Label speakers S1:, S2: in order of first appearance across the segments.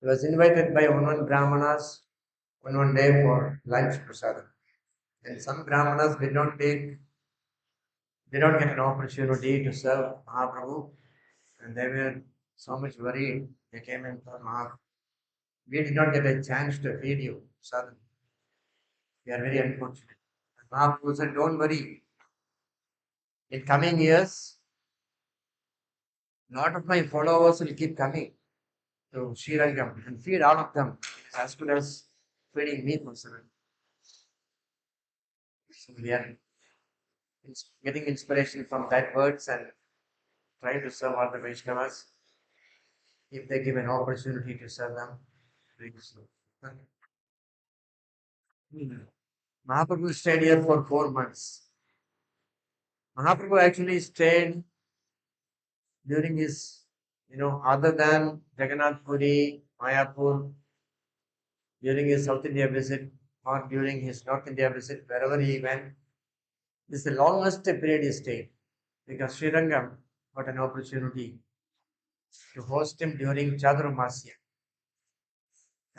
S1: He was invited by one Brahmanas one day for lunch prasadam. And some Brahmanas did not get an opportunity to serve Mahaprabhu, and they were so much worried. They came and told Mahaprabhu, we did not get a chance to feed you, son. We are very unfortunate. And Mahaprabhu said, don't worry. In coming years, a lot of my followers will keep coming to Srirangam and feed all of them as good as feeding me for seven. So we are getting inspiration from that words and trying to serve all the Vaishnavas if they give an opportunity to serve them. Very soon. Mahaprabhu stayed here for 4 months. Mahaprabhu actually stayed during his, other than Jagannath Puri, Mayapur, during his South India visit or during his North India visit, wherever he went, this is the longest period he stayed because Srirangam got an opportunity to host him during Chaturmasya.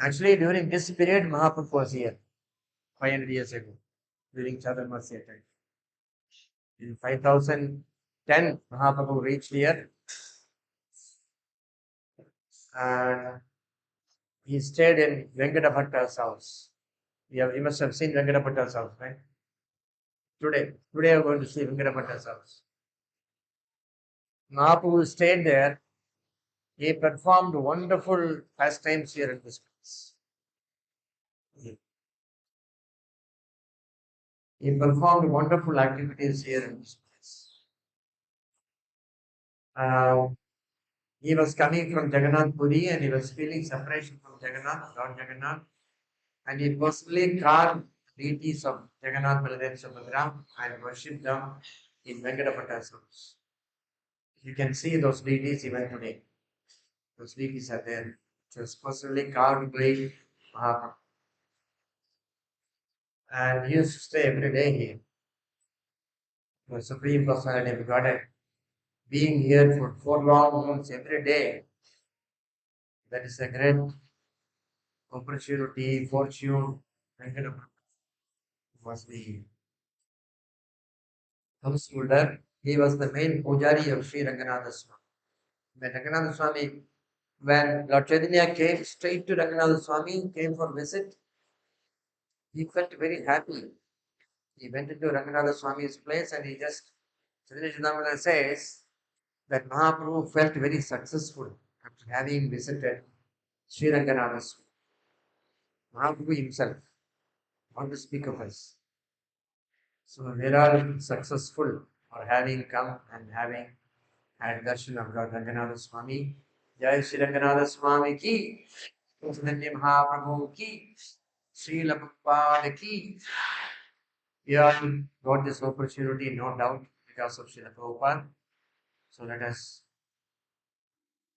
S1: Actually, during this period, Mahaprabhu was here 500 years ago during Chaturmasya time. In 5010, Mahaprabhu reached here and he stayed in Venkata house. You must have seen Venkata house, right? Today I'm going to see Venkata house. Mahaprabhu stayed there. He performed wonderful pastimes here in this place. He performed wonderful activities here in this place. He was coming from Jagannath Puri and he was feeling separation from Jagannath, Lord Jagannath, and he personally carved deities of Jagannath, Baladev, Subhadra and worshipped them in Venkatapata's house. You can see those deities even today. Those deities are there. It was personally carved by Mahaprabhu. And he used to stay every day here. The Supreme Personality of Godhead. Being here for 4 long months every day, that is a great opportunity, fortune. Venkatapati was the householder. He was the main pujari of Sri Ranganatha Swami. When Ranganatha Swami, when Lord Chaitanya came straight to Ranganatha Swami, came for visit, he felt very happy. He went into Ranganatha Swami's place and he just, Chaitanya Chidambaram says that Mahaprabhu felt very successful after having visited Sri Ranganatha Swami. Mahaprabhu himself, want to speak of us. So we are all successful for having come and having had darshan of Lord Ranganatha Swami. Jai Sri Ranganatha Swami ki, Chaitanya Mahaprabhu ki, Srila Prabhupada ki. We all got this opportunity, no doubt, because of Srila Prabhupada. So let us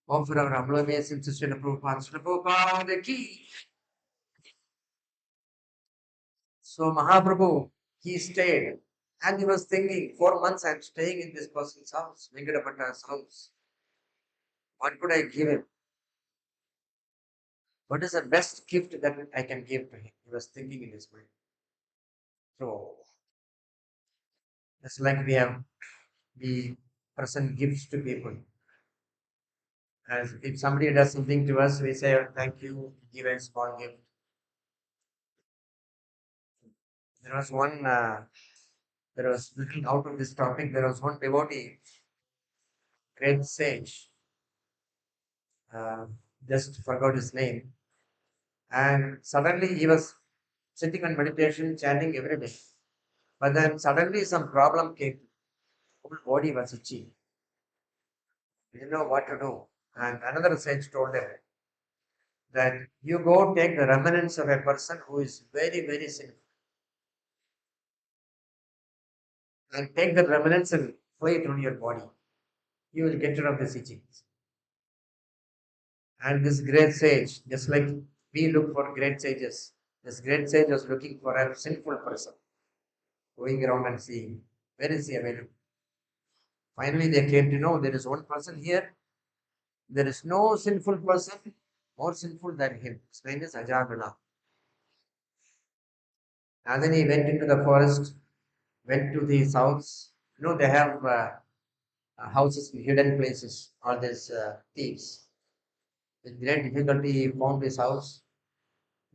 S1: offer our humble obeisance to Srila Prabhupada. Srila Prabhupada ki. So Mahaprabhu, he stayed and he was thinking, 4 months I'm staying in this person's house, Venkatapata's house. What could I give him? What is the best gift that I can give to him? He was thinking in his mind. So it's like we present gifts to people. As if somebody does something to us, we say, "Oh, thank you, give a small gift." There was one, there was looking out of this topic, there was one devotee, great sage, uh, just forgot his name. And suddenly he was sitting on meditation, chanting every day. But then suddenly some problem came. Whole body was itchy. He didn't know what to do. And another sage told him that you go take the remnants of a person who is very, very sinful and take the remnants and apply it on your body. You will get rid of this itching. And this great sage, just like we look for great sages, this great sage was looking for a sinful person, going around and seeing where is he available. Finally, they came to know there is one person here. There is no sinful person, more sinful than him. His name is Ajamila. And then he went into the forest, went to his house. They have houses in hidden places, all these thieves. With great difficulty, he found his house.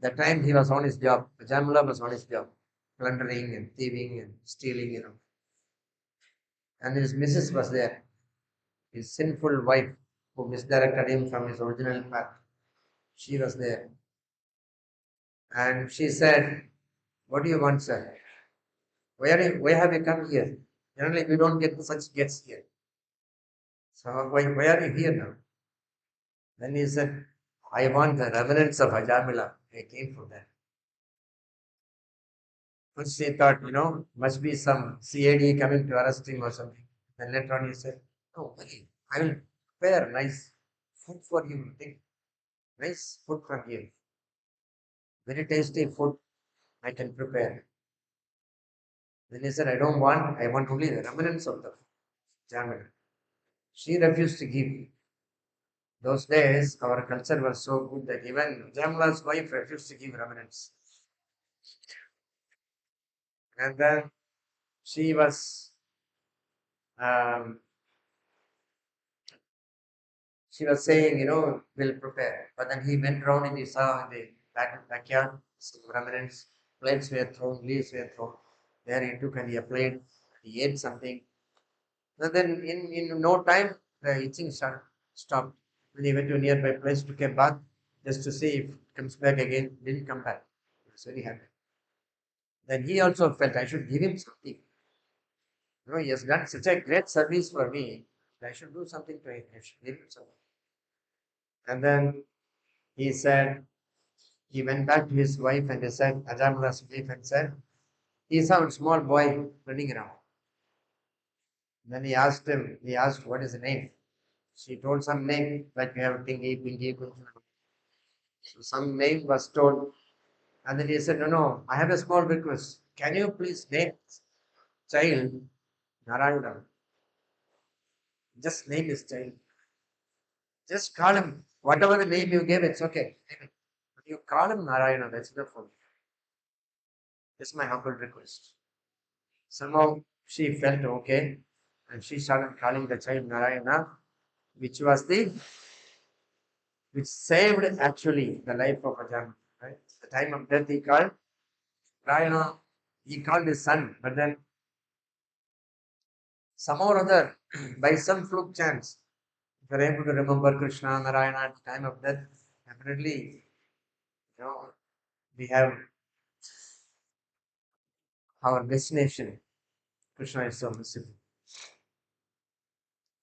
S1: The time he was on his job, Jamila was on his job, plundering and thieving and stealing. And his missus was there, his sinful wife who misdirected him from his original path. She was there. And she said, "What do you want, sir? Why have you come here? Generally, we don't get such guests here. So why are you here now?" Then he said, "I want the remnants of Ajamila. I came for that." First she thought, must be some CAD coming to arrest him or something. Then later on he said, "No, wait, I will prepare nice food for you. Think, nice food from here. Very tasty food I can prepare." Then he said, I want only the remnants of the Jamila." She refused to give. Those days, our culture was so good that even Jamila's wife refused to give remnants. And then she was um, she was saying, we'll prepare. But then he went around and he saw in the backyard some remnants, plates were thrown, leaves were thrown. There he took and he applied, he ate something. And then in no time, the itching stopped. When he went to a nearby place, took a bath just to see if it comes back again. Didn't come back. He was very happy. Then he also felt I should give him something. He has done such a great service for me. I should do something to him. I should give him something. And then he said, he went back to his wife and he said, Ajamula's wife, and said, he saw a small boy running around. Then he asked, what is the name? She told some name, like we have Pingy, Pingy, Kunjuna. So some name was told. And then he said, no, I have a small request. Can you please name child Narayana? Just name his child. Just call him. Whatever the name you gave, it's okay. But you call him Narayana, that's enough for me. That's my humble request. Somehow she felt okay and she started calling the child Narayana, which was which saved actually the life of Ajahn. Right? The time of death he called Narayana, he called his son, but then somehow or other, by some fluke chance, if you're able to remember Krishna, Narayana at the time of death, definitely, you know, we have our destination. Krishna is so merciful.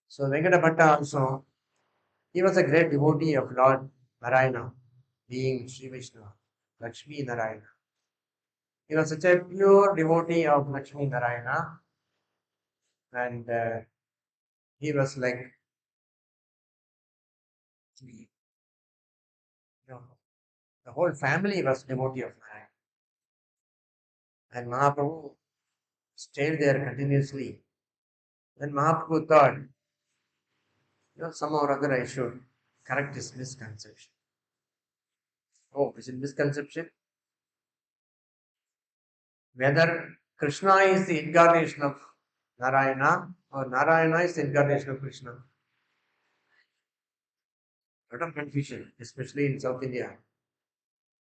S1: So Venkata Bhatta also, he was a great devotee of Lord Narayana, being Sri Vishnu, Lakshmi Narayana. He was such a pure devotee of Lakshmi Narayana, and he was like, you know, the whole family was devotee of Narayana. And Mahaprabhu stayed there continuously. Then Mahaprabhu thought, somehow or other I should correct this misconception. Oh, is it misconception? Whether Krishna is the incarnation of Narayana or Narayana is the incarnation of Krishna. A lot of confusion, especially in South India.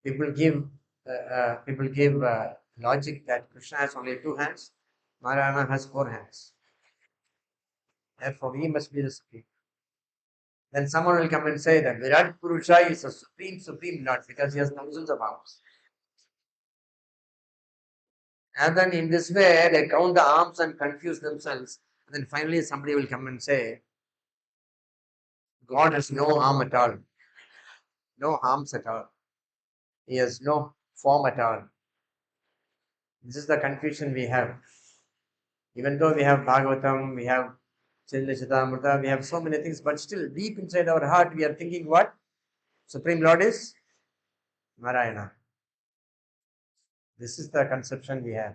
S1: People give logic that Krishna has only two hands, Narayana has four hands. Therefore, he must be the supreme. Then someone will come and say that Virat Purusha is a supreme Lord because he has thousands of arms. And then in this way, they count the arms and confuse themselves. And then finally, somebody will come and say, God has no arm at all, no arms at all. He has no form at all. This is the confusion we have. Even though we have Bhagavatam, we have Chillachitamrita, we have so many things, but still deep inside our heart, we are thinking what? Supreme Lord is Narayana. This is the conception we have.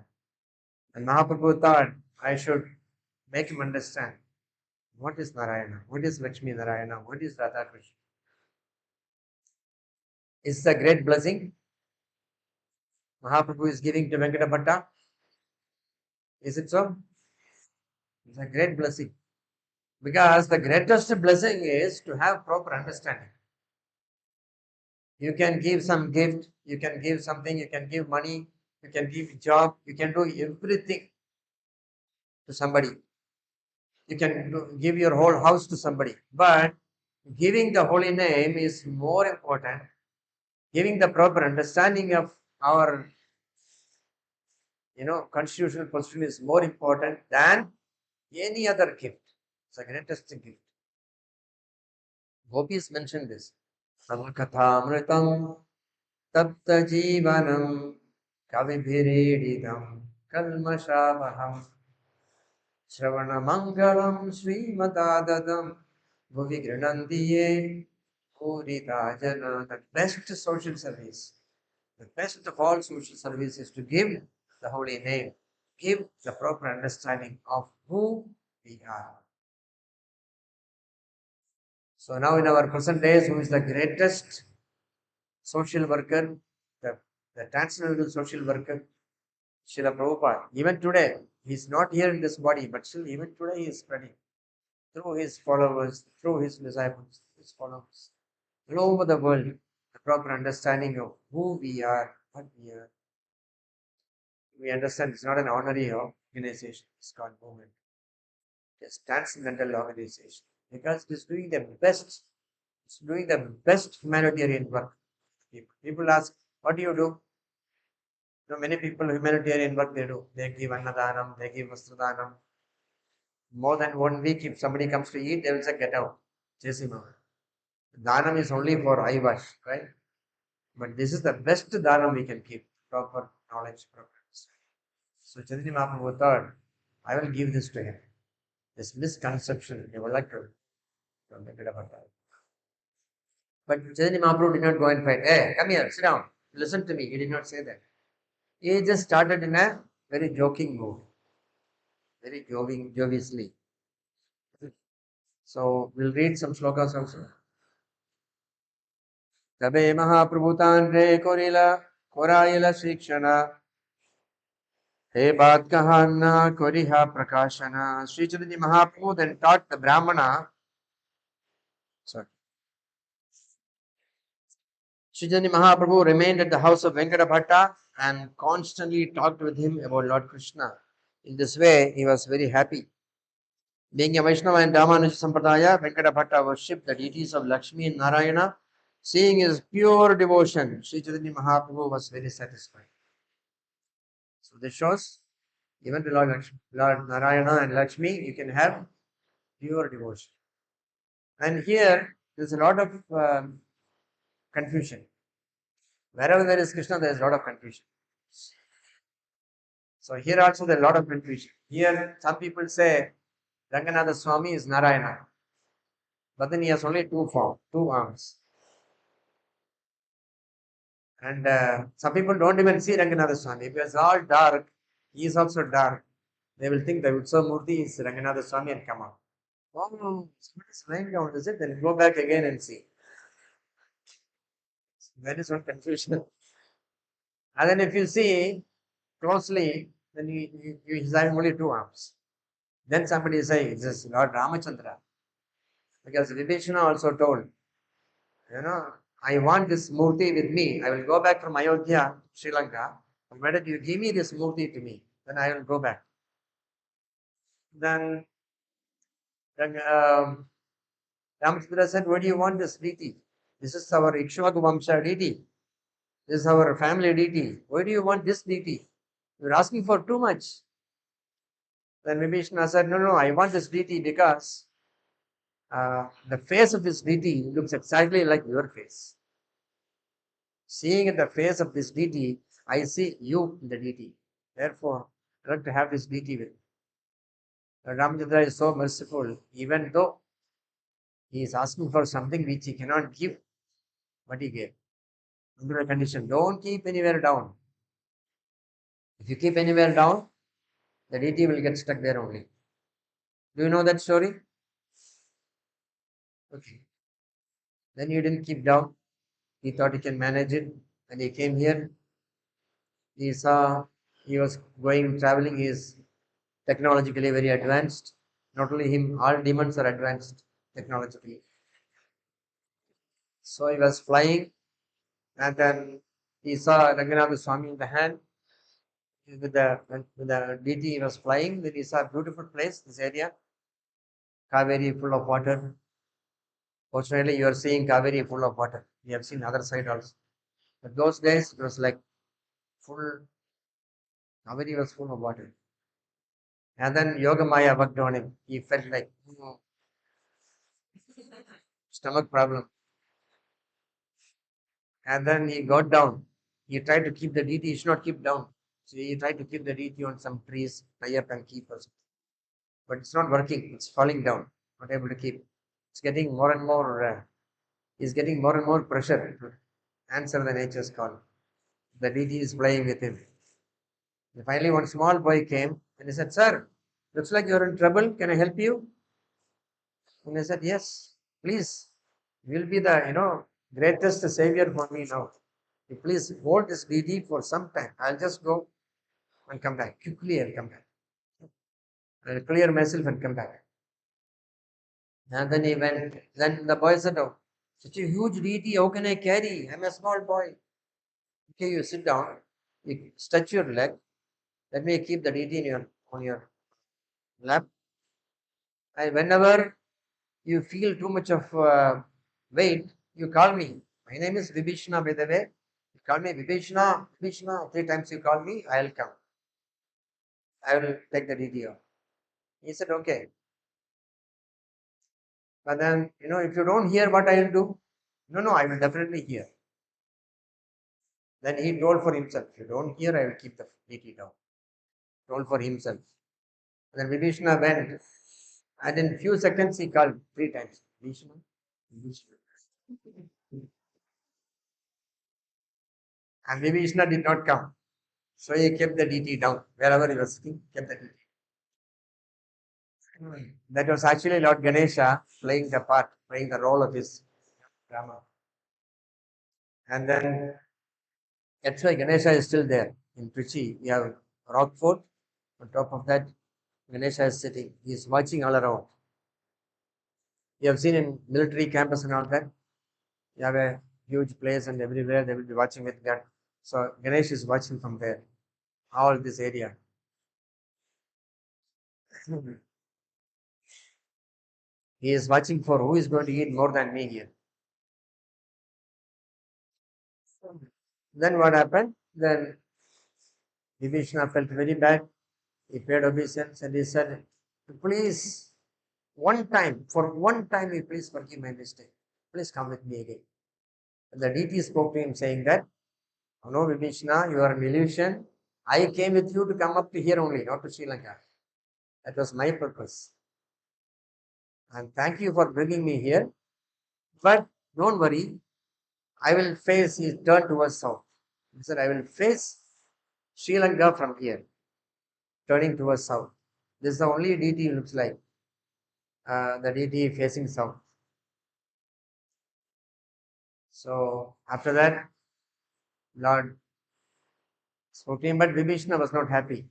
S1: And Mahaprabhu thought I should make him understand what is Narayana, what is Lakshmi Narayana, what is Radha Krishna. It's a great blessing Mahaprabhu is giving to Venkata Bhatta. Is it so? It's a great blessing. Because the greatest blessing is to have proper understanding. You can give some gift, you can give something, you can give money, you can give job, you can do everything to somebody. You can give your whole house to somebody. But giving the holy name is more important. Giving the proper understanding of our constitutional position is more important than any other gift. It's the greatest gift. Gopis mentioned this. Samakathamritam tapta jivanam kavibhirididam kalmashavaham Shravanamangalam Srimadadadam Bhuvi Granandiye Purita Jana. The best social service, the best of all social service is to give the holy name, give the proper understanding of who we are. So now in our present days, who is the greatest social worker, the, the transcendental social worker, Srila Prabhupada. Even today, he is not here in this body, but still even today he is spreading through his followers, through his disciples, his followers, all over the world, the proper understanding of who we are, what we are. We understand it's not an honorary organization, it's called movement. It's transcendental organization because it's doing the best, it's doing the best humanitarian work. People ask, what do you do? Many people humanitarian work they do. They give annadanam, they give vastradanam. More than 1 week, if somebody comes to eat, they will say, get out, chase him out. Dhanam is only for eye wash, right? But this is the best dhanam we can keep. Proper knowledge, proper understanding. So Chaitanya Mahaprabhu thought, I will give this to him. This misconception, he would like to get about that. But Chaitanya Mahaprabhu did not go and fight. Hey, come here, sit down. Listen to me. He did not say that. He just started in a very joking mood. Very joviously. So we'll read some shlokas also. Tabe Mahaprabhutan re korila korayila shikshana He baat kahana koriha prakashana. Sri Chaitanya Mahaprabhu then taught the Brahmana. Sorry. Sri Chaitanya Mahaprabhu remained at the house of Venkata Bhatta and constantly talked with him about Lord Krishna. In this way, he was very happy. Being a Vaishnava in Ramanuja Sampradaya, Venkata Bhatta worshipped the deities of Lakshmi and Narayana. Seeing his pure devotion, Sri Chaitanya Mahaprabhu was very satisfied. So this shows even to Lord Narayana and Lakshmi, you can have pure devotion. And here, there's a lot of confusion. Wherever there is Krishna, there is a lot of confusion. So here also there is a lot of confusion. Here, some people say Ranganatha Swami is Narayana. But then he has only two forms, two arms. And some people don't even see Ranganatha Swami. If it's all dark, he is also dark. They will think that Utsav Murti is Ranganatha Swami and come out. Oh, somebody is lying down, is it? Then go back again and see. That is one confusion. And then if you see closely, then he's having only two arms. Then somebody say, it's just Lord Ramachandra. Because Vibhishana also told, I want this Murti with me. I will go back from Ayodhya, Sri Lanka. And whether you give me this Murti to me, then I will go back. Then Ramachandra said, where do you want this deity? This is our Ikshvaku Vamsha deity. This is our family deity. Why do you want this deity? You're asking for too much. Then Vibhishana said, no, I want this deity because the face of this deity looks exactly like your face. Seeing the face of this deity, I see you in the deity. Therefore, I like to have this deity with me. Ramachandra is so merciful, even though he is asking for something which he cannot give, but he gave. Under a condition, don't keep anywhere down. If you keep anywhere down, the deity will get stuck there only. Do you know that story? Okay. Then you didn't keep down. He thought he can manage it, and he came here. He saw he was going traveling. He is technologically very advanced. Not only him, all demons are advanced technologically. So he was flying, and then he saw Ranganath Swami in the hand with the DT. He was flying. Then he saw a beautiful place. This area, Kaveri, full of water. Fortunately, you are seeing Kaveri full of water. We have seen other side also. But those days, it was like full. Kaveri was full of water. And then Yoga Maya worked on him. He felt like stomach problem. And then he got down. He tried to keep the DT. He should not keep down. So he tried to keep the DT on some trees, tie up and keep us. But it's not working. It's falling down. Not able to keep. It's getting more and more. He's getting more and more pressure to answer the nature's call. The DT is playing with him. And finally, one small boy came and he said, "Sir, looks like you're in trouble. Can I help you?" And I said, "Yes, please. You'll be the greatest savior for me now. You please hold this DD for some time. I'll just go and come back. Quickly I'll come back. I'll clear myself and come back." And then he went. Then the boy said, "Oh, such a huge DD, how can I carry? I'm a small boy." Okay, you sit down, you stretch your leg. Let me keep the DD in on your lap. And whenever you feel too much of weight, you call me. My name is Vibhishna, by the way. You call me Vibhishna, Vibhishna. 3 times you call me, I'll come. I will take the DD off. He said, "Okay." But then, if you don't hear what I will do, no, no, I will definitely hear. Then he told for himself, "If you don't hear, I will keep the DT down." Told for himself. And then Vibhishna went, and in few seconds he called 3 times. Vibhishna, Vibhishna. And Vibhishna did not come. So he kept the DT down. Wherever he was sitting, kept the DT. That was actually Lord Ganesha playing the part, playing the role of his drama. And then that's why Ganesha is still there. In Trichy, we have rock fort. On top of that, Ganesha is sitting. He is watching all around. You have seen in military campus and all that. You have a huge place, and everywhere they will be watching with gun. So Ganesh is watching from there, all this area. He is watching for who is going to eat more than me here. Then what happened? Then Vibhishana felt very bad. He paid obeisance and he said, "Please, for one time, you please forgive my mistake. Please come with me again." And the DT spoke to him saying that, "Oh no, Vibhishana, you are an illusion. I came with you to come up to here only, not to Sri Lanka. That was my purpose. And thank you for bringing me here. But don't worry, I will face," he turned towards south. He said, "I will face Sri Lanka from here, turning towards south. This is the only DT looks like, the DT facing south." So after that, Lord spoke to him, but Vibhishana was not happy.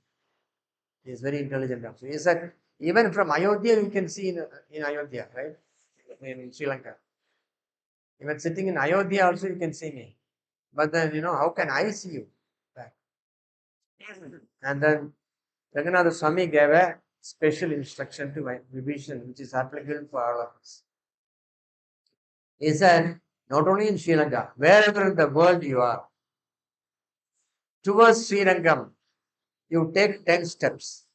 S1: He is very intelligent. So he said, "Even from Ayodhya, you can see in Ayodhya, right? In Sri Lanka. Even sitting in Ayodhya also you can see me. But then, how can I see you back?" And then Ranganath Swami gave a special instruction to Vibhishan, which is applicable for all of us. He said, not only in Sri Lanka, wherever in the world you are, towards Srirangam, you take 10 steps.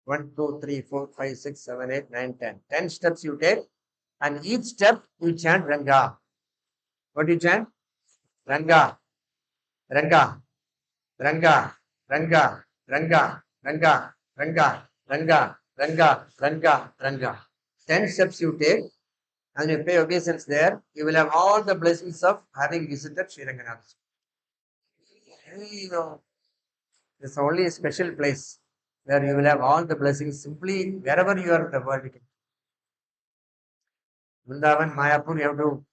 S1: 1, 2, 3, 4, 5, 6, 7, 8, 9, 10. 10 steps you take, and each step you chant Ranga. What do you chant? Ranga, Ranga, Ranga, Ranga, Ranga, Ranga, Ranga, Ranga, Ranga, Ranga, Ranga. 10 steps you take, and you pay obeisance there, you will have all the blessings of having visited Sri Ranganath. It's only a special place where you will have all the blessings simply wherever you are in the world. Vrindavan, Mayapur, you have to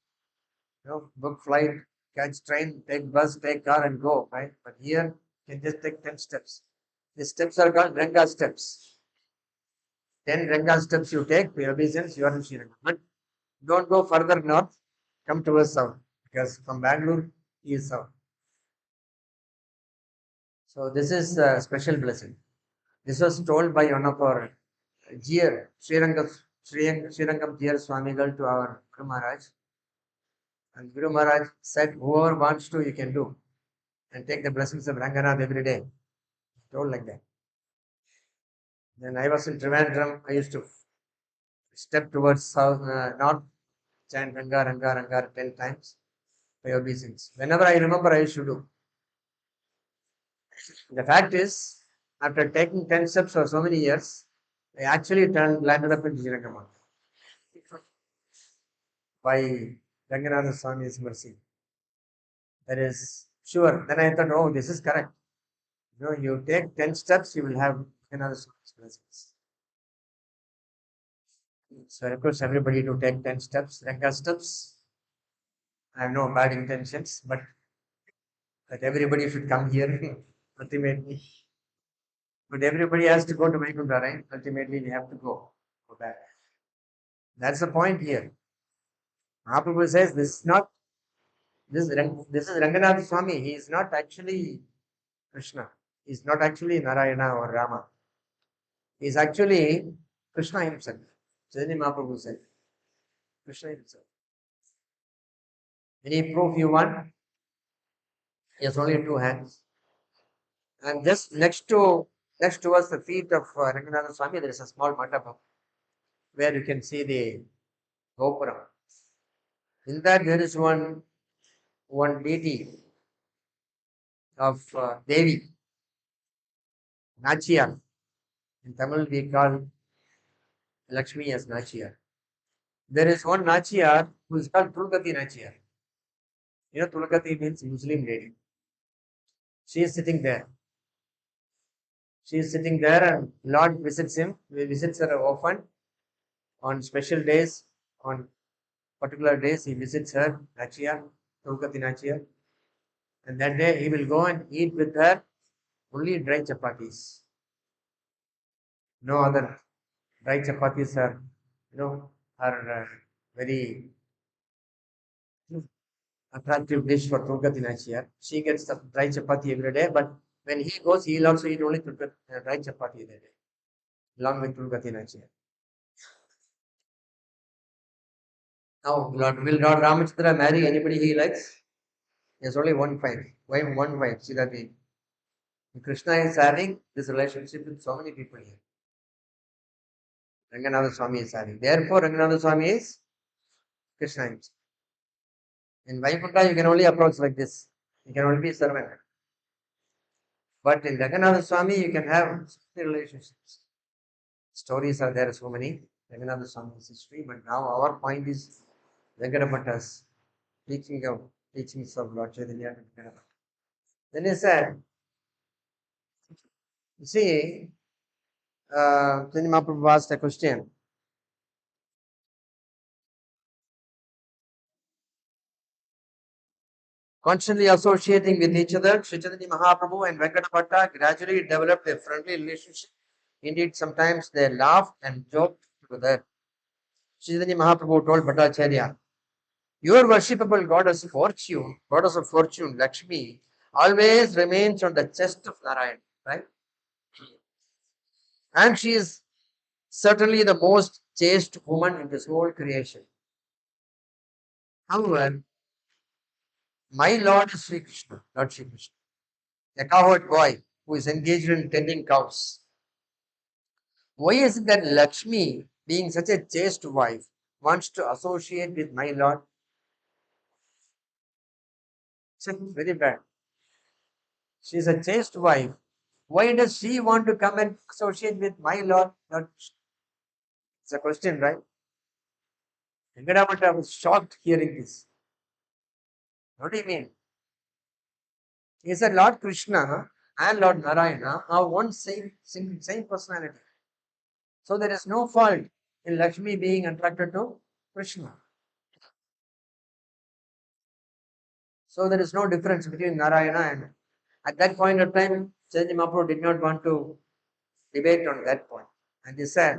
S1: book flight, catch train, take bus, take car, and go, right? But here, you can just take 10 steps. The steps are called Ranga steps. 10 Ranga steps you take, to obeisance, you are in Srirangam. But don't go further north, come towards south, because from Bangalore, he is south. So this is a special blessing. This was told by one of our Jier, Srirangam Jier Swamigal to our Guru Maharaj. And Guru Maharaj said, whoever wants to, you can do. And take the blessings of Ranganath every day. Told like that. Then I was in Trivandrum. I used to step towards south, north, chant Ranga, Ranga, Ranga 10 times by obeisance. Whenever I remember, I used to do. The fact is, after taking 10 steps for so many years, I actually landed up in Srirangam by Ranganatha Swami's mercy. That is sure. Then I thought, oh, this is correct. You take 10 steps, you will have another Swami's blessings. So I request everybody to take 10 steps, Ranga steps. I have no bad intentions, but that everybody should come here ultimately. But everybody has to go to Vaikunta, right? Ultimately, they have to go back. That's the point here. Mahaprabhu says this is not this is Ranganath Swami. He is not actually Krishna. He is not actually Narayana or Rama. He is actually Krishna himself. Chaitanya Mahaprabhu said, Krishna himself. Any proof you want? He has only two hands. And just next towards the feet of Ranganatha Swami, there is a small mandapa where you can see the Gopuram. In that there is one deity of Devi, Nachiyar. In Tamil we call Lakshmi as Nachiyar. There is one Nachiyar who is called Tulgati Nachiyar. Tulgati means Muslim lady. She is sitting there. She is sitting there and Lord visits him. He visits her often on special days, on particular days. He visits her, Nachiyar, Tulgati Nachiyar. And that day he will go and eat with her only dry chapatis. No other dry chapatis are very attractive dish for Tulgati Nachiyar. She gets the dry chapati every day, but when he goes, he'll also eat only dry chapati every day, along with Tulgati Nachiyar. Now, will Lord Ramachandra marry anybody he likes? He has only one wife. Why one wife? See that Krishna is having this relationship with so many people here. Ranganatha Swami is having. Therefore, Ranganatha Swami is Krishna himself. In Vaikuntha, you can only approach like this. You can only be a servant. But in Ranganatha Swami, you can have many relationships. Stories are there, so many. Ranganatha Swami's history. But now our point is Venkatapata's teachings of Lord Chaitanya. Then he said, you see, Chaitanya Mahaprabhu asked a question. Constantly associating with each other, Sri Chaitanya Mahaprabhu and Venkatapata gradually developed a friendly relationship. Indeed, sometimes they laughed and joked together. Sri Chaitanya Mahaprabhu told Bhattacharya, your worshipable goddess of fortune, Lakshmi, always remains on the chest of Narayan, right? And she is certainly the most chaste woman in this whole creation. However, my Lord is Sri Krishna, Lord Sri Krishna, a cowherd boy who is engaged in tending cows. Why is it that Lakshmi, being such a chaste wife, wants to associate with my Lord? It's very bad. She is a chaste wife. Why does she want to come and associate with my Lord? It's a question, right? Venkatapata was shocked hearing this. What do you mean? He said Lord Krishna and Lord Narayana are one same personality. So there is no fault in Lakshmi being attracted to Krishna. So there is no difference between Narayana and at that point of time, Chaitanya Mahaprabhu did not want to debate on that point. And he said,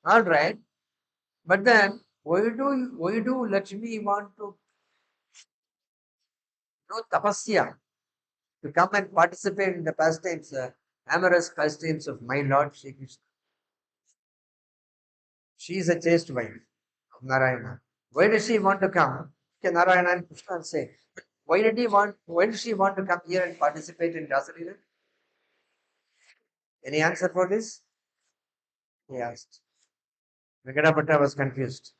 S1: all right, but then why do Lakshmi want to do tapasya to come and participate in the pastimes, amorous pastimes of my Lord Shri Krishna? She is a chaste wife of Narayana. Why does she want to come? Okay, Narayana and Krishna say, why does she want to come here and participate in Rasalila? Any answer for this? He asked. Venkatapata was confused.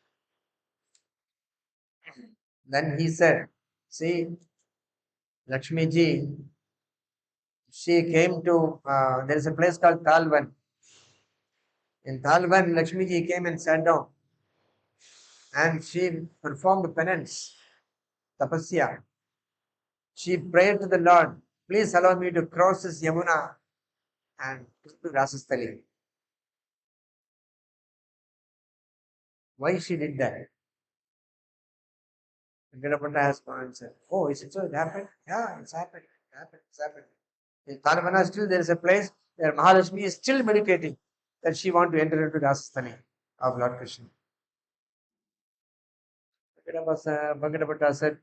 S1: Then he said, see, Lakshmi ji, she came to, there is a place called Talvan. In Talvan, Lakshmi ji came and sat down and she performed penance, tapasya. She prayed to the Lord, please allow me to cross this Yamuna and go to Rasastali. Why she did that? Venkatapata has answered. Oh, is it so? It happened? Yeah, it's happened. It happened. It's happened. In Talvana still there is a place where Mahalakshmi is still meditating that she want to enter into Rasastani of Lord Krishna. Venkatapata said,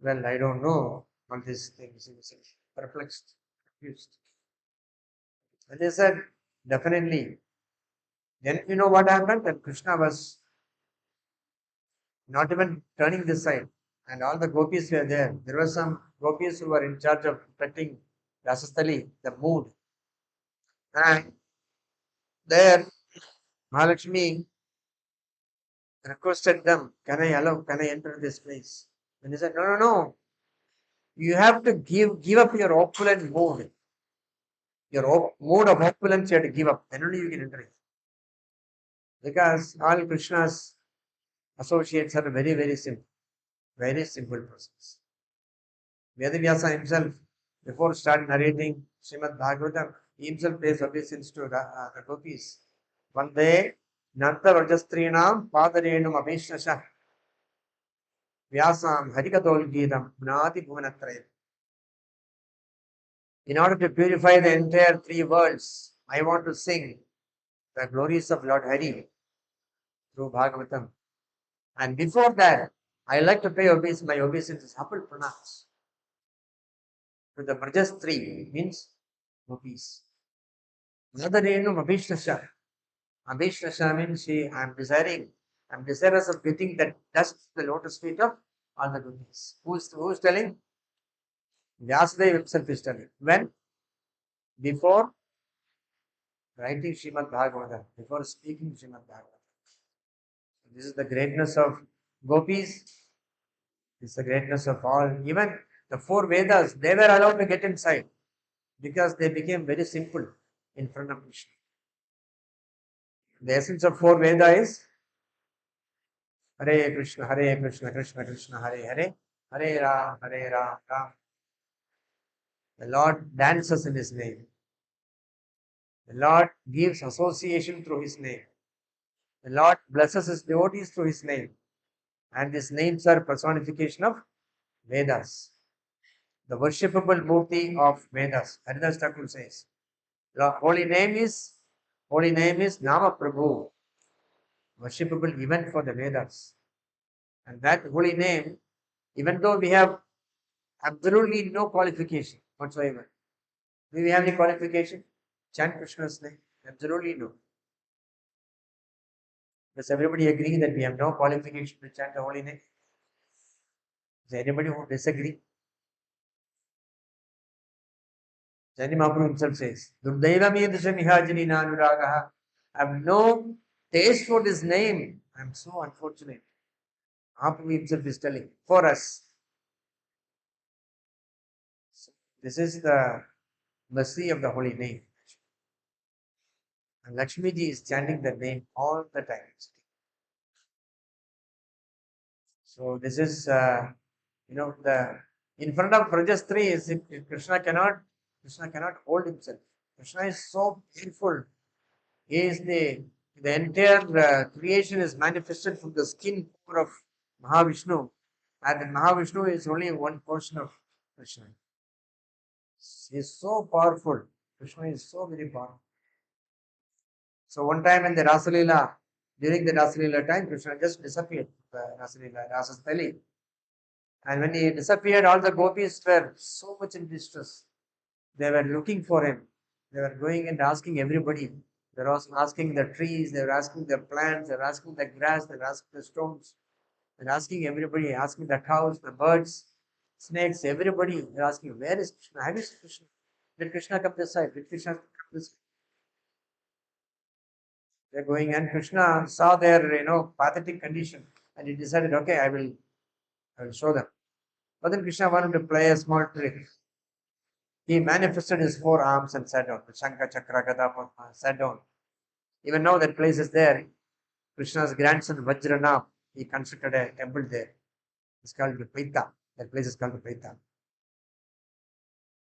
S1: well, I don't know all these things. He was perplexed, confused. And they said, definitely. Then you know what happened? That Krishna was not even turning this side. And all the gopis were there. There were some gopis who were in charge of protecting Rasastali, the mood. And there, Mahalakshmi requested them, can I enter this place? And they said, no, no, no. You have to give up your opulent mood. Your mode of opulence you have to give up. Then only you can enter it. Because all Krishna's associates are very simple process. Vedavyasa himself, before starting narrating Srimad Bhagavatam, he himself pays obeisance to the gopis. One day, Nanta Rajastrinam Padarenum Abhishnasha Vyasam Harikatol Geetam Gnati Bhuvanatrayam. In order to purify the entire three worlds, I want to sing the glories of Lord Hari through Bhagavatam. And before that, I like to pay my obeisance humble pranams to the Brajastri, means gopis. Another name of Abhishnasha. Abhishnasha means I'm desirous of getting that dust, the lotus feet of all the gopis. Who's telling? Vyasadeva himself is telling. When? Before writing Srimad Bhagavatam, before speaking Srimad Bhagavatam. This is the greatness of gopis. This is the greatness of all. Even the four Vedas, they were allowed to get inside because they became very simple in front of Krishna. The essence of four Veda is Hare Krishna, Krishna Krishna, Hare Hare, Hare Ram, Ram. The Lord dances in His name. The Lord gives association through His name. The Lord blesses His devotees through His name. And these names are personification of Vedas. The worshipable Murti of Vedas. Haridas Thakur says, the holy name is Nama Prabhu, worshipable even for the Vedas. And that holy name, even though we have absolutely no qualification whatsoever. Do we have any qualification? Chant Krishna's name? Absolutely no. Does everybody agree that we have no qualification to chant the holy name? Is there anybody who disagree? Chaitanya Mahaprabhu himself says, Durdaivam yadasam ihajani nanuragaha. I have no taste for this name. I am so unfortunate. Mahaprabhu himself is telling for us. So this is the mercy of the holy name. And Lakshmi ji is chanting the name all the time. So this is, the in front of Rajastri is Krishna cannot hold himself. Krishna is so beautiful. He is the entire creation is manifested from the skin core of Mahavishnu, And Mahavishnu is only one portion of Krishna. He is so powerful. Krishna is so very powerful. So one time in the Rasalila, during the Rasalila time, Krishna just disappeared. The Rasalila, Rasastali. And when he disappeared, all the gopis were so much in distress. They were looking for him. They were going and asking everybody. They were also asking the trees, they were asking the plants, they were asking the grass, they were asking the stones. They're asking everybody, asking the cows, the birds, snakes, everybody. They're asking, where is Krishna? Have you seen Krishna? Did Krishna come this side? Did Krishna come this side? They're going, and Krishna saw their, pathetic condition, and he decided, okay, I will show them. But then Krishna wanted to play a small trick. He manifested his four arms and sat down. Shankha, Chakra, Gada, Padma, sat down. Even now that place is there. Krishna's grandson Vajrana, he constructed a temple there. It's called Paita. That place is called Paita.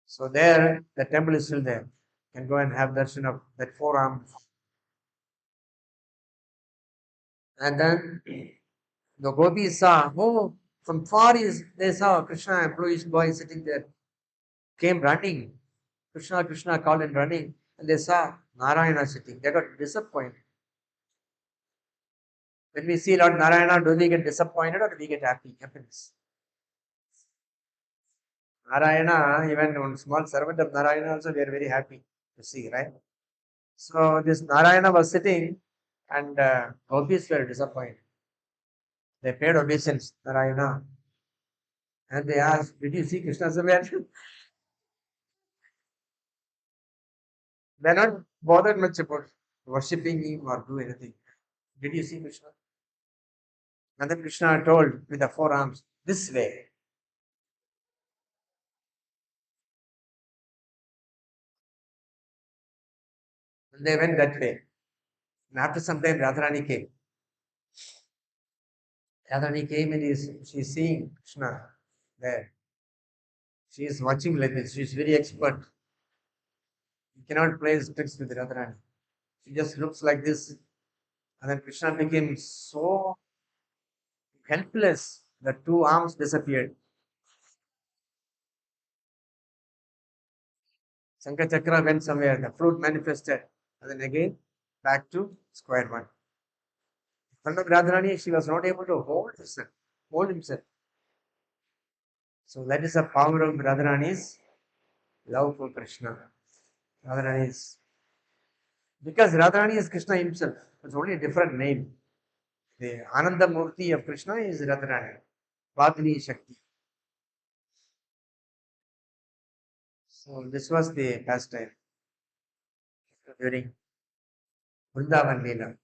S1: So there, the temple is still there. You can go and have darshan of that forearm. And then the gopis saw, oh, from far is they saw Krishna, employees boy sitting there, came running. Krishna, Krishna called and running, and they saw Narayana sitting. They got disappointed. When we see Lord Narayana, do we get disappointed or do we get happy? Happiness. Narayana, even one small servant of Narayana, also we are very happy to see, right? So this Narayana was sitting, and gopis were disappointed. They paid obeisance, Narayana, and they asked, did you see Krishna somewhere? They're not bothered much about worshipping him or do anything. Did you see Krishna? And then Krishna told with the forearms, this way. And they went that way. And after some time, Radharani came. Radharani came and she's seeing Krishna there. She is watching like this. She is very expert. You cannot play tricks with Radharani. She just looks like this. And then Krishna became so helpless. The two arms disappeared. Shankar Chakra went somewhere. The fruit manifested. And then again, back to square one. In front of Radharani, she was not able to hold himself. So that is the power of Radharani's love for Krishna. Radharani is because Radharani is Krishna himself. It's only a different name. The Ananda Murti of Krishna is Radharani. Vagini Shakti. So this was the pastime during Vrindavan Leela.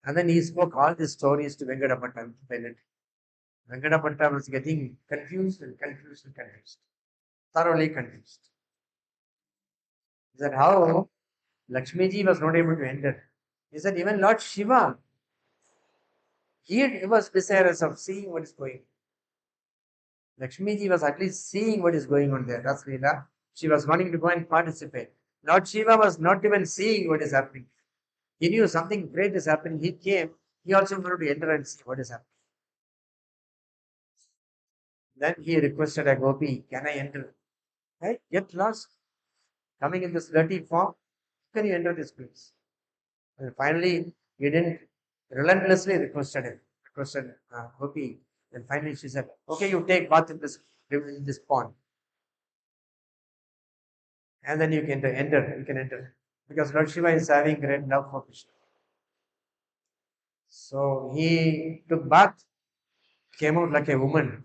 S1: And then he spoke all these stories to Venkadapattam pilot. Venkadapattam was getting confused and confused and confused. Thoroughly confused. He said, how Lakshmiji was not able to enter. He said, even Lord Shiva, he was desirous of seeing what is going on. Lakshmiji was at least seeing what is going on there. That's Leela. She was wanting to go and participate. Lord Shiva was not even seeing what is happening. He knew something great is happening. He came. He also wanted to enter and see what is happening. Then he requested a gopi, can I enter? Hey, get lost. Coming in this dirty form, can you enter this place? And finally, he didn't relentlessly requested gopi. And finally she said, okay, you take bath in this pond. And then you can enter, you can enter. Because Lord Shiva is having great love for Krishna. So he took bath, came out like a woman.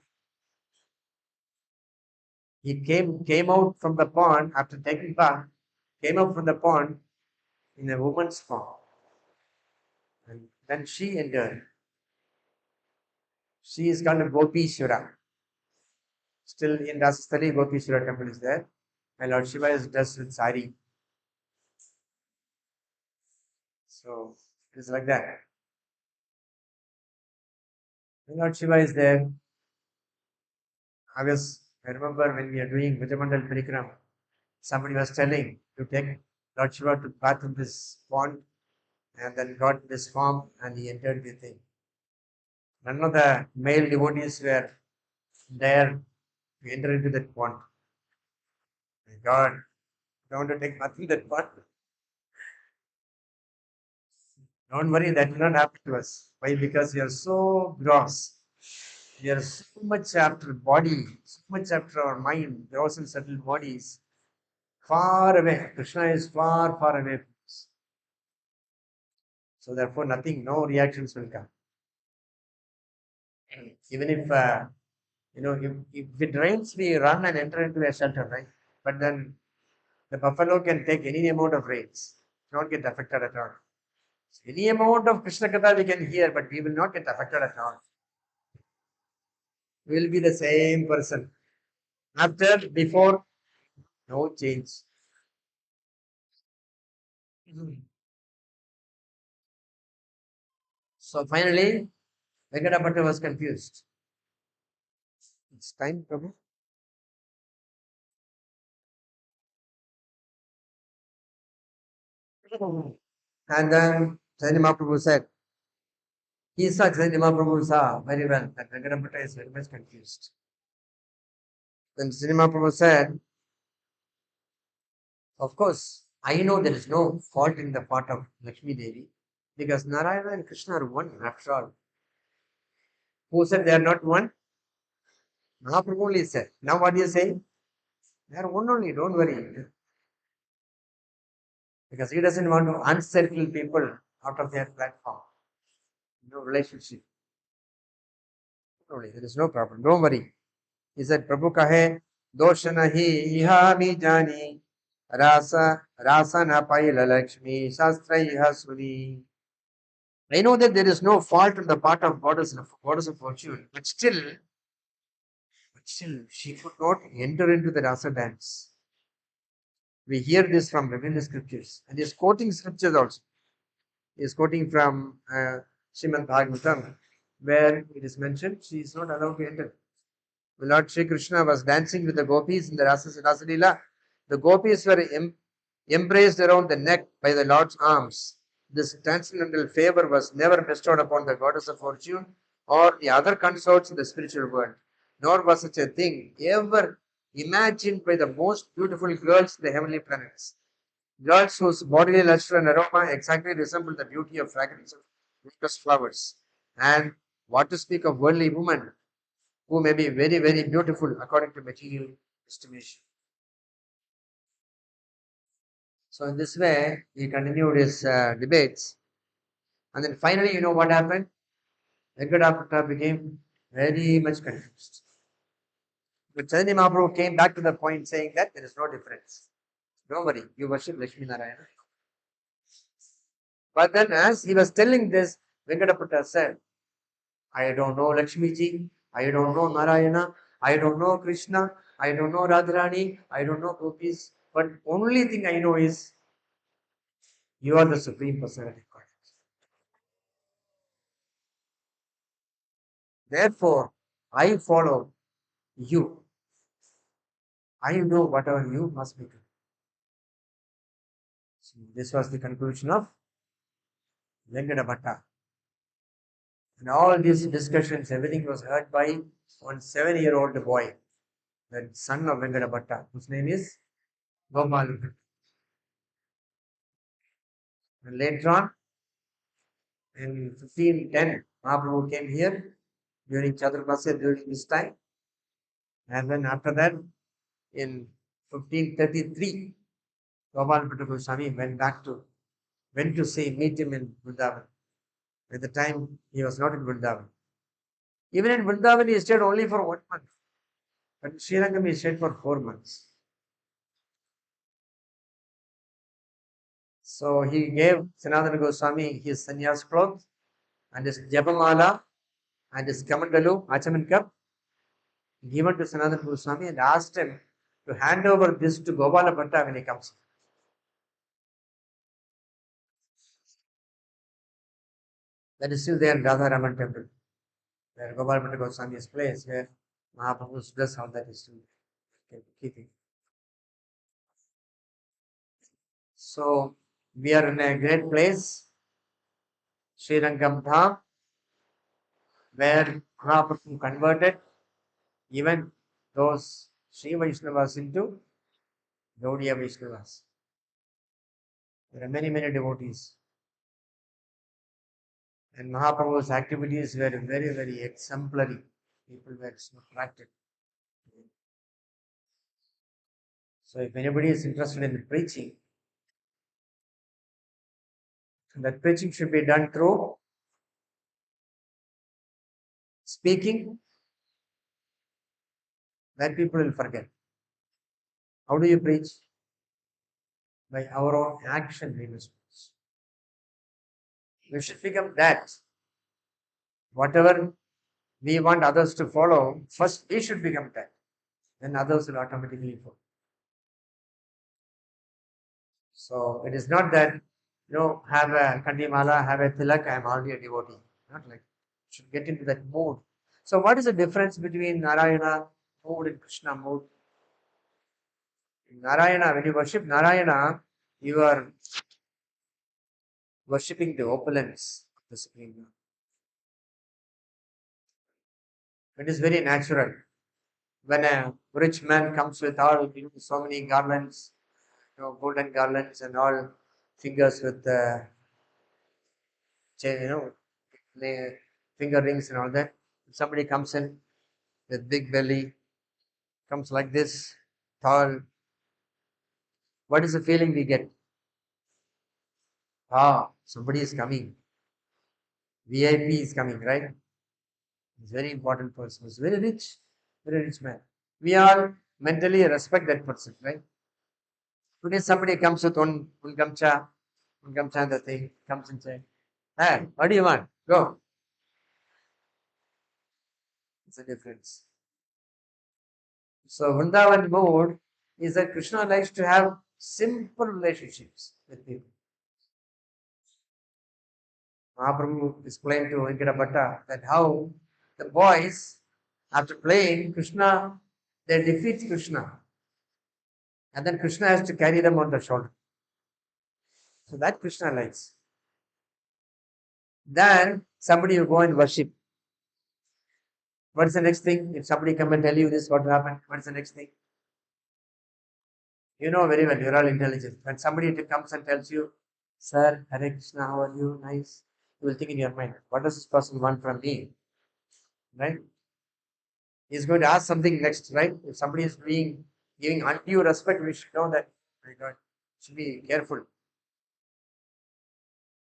S1: He came out from the pond after taking bath, came out from the pond in a woman's form. And then she entered. She is called Gopishwara. Still in Rasastali, Gopishwara temple is there. And Lord Shiva is dressed with sari. So it is like that. And Lord Shiva is there. I remember when we are doing Vijayamandal Parikram, somebody was telling to take Lord Shiva to bath in this pond and then got this form and he entered the thing. None of the male devotees were there to enter into that pond. My God, don't want to take nothing that pond. Don't worry, that will not happen to us. Why? Because we are so gross. We are so much after body, so much after our mind, gross and subtle bodies, far away. Krishna is far, far away from us. So therefore, nothing, no reactions will come. Even if if it rains, we run and enter into a shelter, right? But then the buffalo can take any amount of rains, not get affected at all. So any amount of Krishna Katha we can hear, but we will not get affected at all. We will be the same person. After, before, no change. Mhm. So finally, Venkatapati was confused. It's time, Prabhu. And then Chaitanya Mahaprabhu said, he saw Chaitanya Mahaprabhu saw very well that Venkatapati is very much confused. Then Chaitanya Mahaprabhu said, of course, I know there is no fault in the part of Lakshmi Devi because Narayana and Krishna are one after all. Who said they are not one? Mahaprabhu only said. Now what do you say? They are one only, don't worry. Because he doesn't want to unsettle people out of their platform. No relationship. Only, there is no problem. Don't worry. He said, Prabhu kahe, dosha nahi, iha mi jani, rasa na paila Lakshmi, shastra iha suni. I know that there is no fault on the part of goddess of fortune, but still, she could not enter into the rasa dance. We hear this from Ravindra scriptures, and he's quoting scriptures also. He's quoting from Srimad Bhagavatam, where it is mentioned she is not allowed to enter. The Lord Sri Krishna was dancing with the gopis in the Rasa Leela. The gopis were embraced around the neck by the Lord's arms. This transcendental favor was never bestowed upon the goddess of fortune or the other consorts in the spiritual world, nor was such a thing ever imagined by the most beautiful girls in the heavenly planets. Girls whose bodily luster and aroma exactly resemble the beauty of fragrance of lotus flowers. And what to speak of worldly women who may be very, very beautiful according to material estimation. So, in this way, he continued his debates. And then finally, you know what happened? Venkataputta became very much confused. But Chaitanya Mahaprabhu came back to the point saying that there is no difference. Don't worry, you worship Lakshmi Narayana. But then, as he was telling this, Venkataputta said, I don't know Lakshmi ji, I don't know Narayana, I don't know Krishna, I don't know Radharani, I don't know Gopis, but only thing I know is you are the Supreme Personality of God. Therefore, I follow you. I know whatever you must be doing. So this was the conclusion of Venkata Bhatta. And all these discussions, everything was heard by one 7-year-old boy, the son of Venkata Bhatta, whose name is Gopal. And later on, in 1510, Mahaprabhu came here during Chaturmasya during this time. And then after that, in 1533, Gopal Bhatta Goswami went to see, meet him in Vrindavan. At the time, he was not in Vrindavan. Even in Vrindavan, he stayed only for 1 month. But in Srirangam, he stayed for 4 months. So he gave Sanatana Goswami his sannyas cloth and his japamala and his kamandalu, achaman cup, given to Sanatana Goswami and asked him to hand over this to Gopala Bhatta when he comes. That is still there in Radharaman temple, where Gopala Bhatta Goswami's place, where Mahaprabhu's dress, all that is still keeping. So we are in a great place, Srirangam Dham, where Mahaprabhu converted even those Sri Vaishnavas into Gaudiya Vaishnavas. There are many, many devotees. And Mahaprabhu's activities were very, very exemplary. People were so attracted. So if anybody is interested in preaching, that preaching should be done through speaking, that people will forget. How do you preach? By our own action we must preach. We should become that. Whatever we want others to follow, first we should become that. Then others will automatically follow. So it is not that, have a kandimala, have a tilak, I am already a devotee. Not like, should get into that mood. So what is the difference between Narayana mood and Krishna mood? In Narayana, when you worship Narayana, you are worshipping the opulence of the Supreme Lord. It is very natural. When a rich man comes with all, so many garlands, golden garlands and all, fingers with, the finger rings and all that. If somebody comes in with big belly, comes like this, tall, what is the feeling we get? Ah, somebody is coming. VIP is coming, right? He's very important person. He's very rich man. We all mentally respect that person, right? Today somebody comes with one gamcha and the thing comes and say, hey, what do you want? Go. It's a difference. So Vrindavan mood is that Krishna likes to have simple relationships with people. Mahaprabhu explained to Venkata Bhatta that how the boys, after playing Krishna, they defeat Krishna. And then Krishna has to carry them on the shoulder. So that Krishna likes. Then somebody will go and worship. What's the next thing? If somebody come and tell you this, what happened? What's the next thing? You know very well, you're all intelligent. When somebody comes and tells you, Sir, Hare Krishna, how are you? Nice. You will think in your mind, what does this person want from me? Right? He's going to ask something next, right? If somebody is giving undue respect, we should know that, my God, should be careful.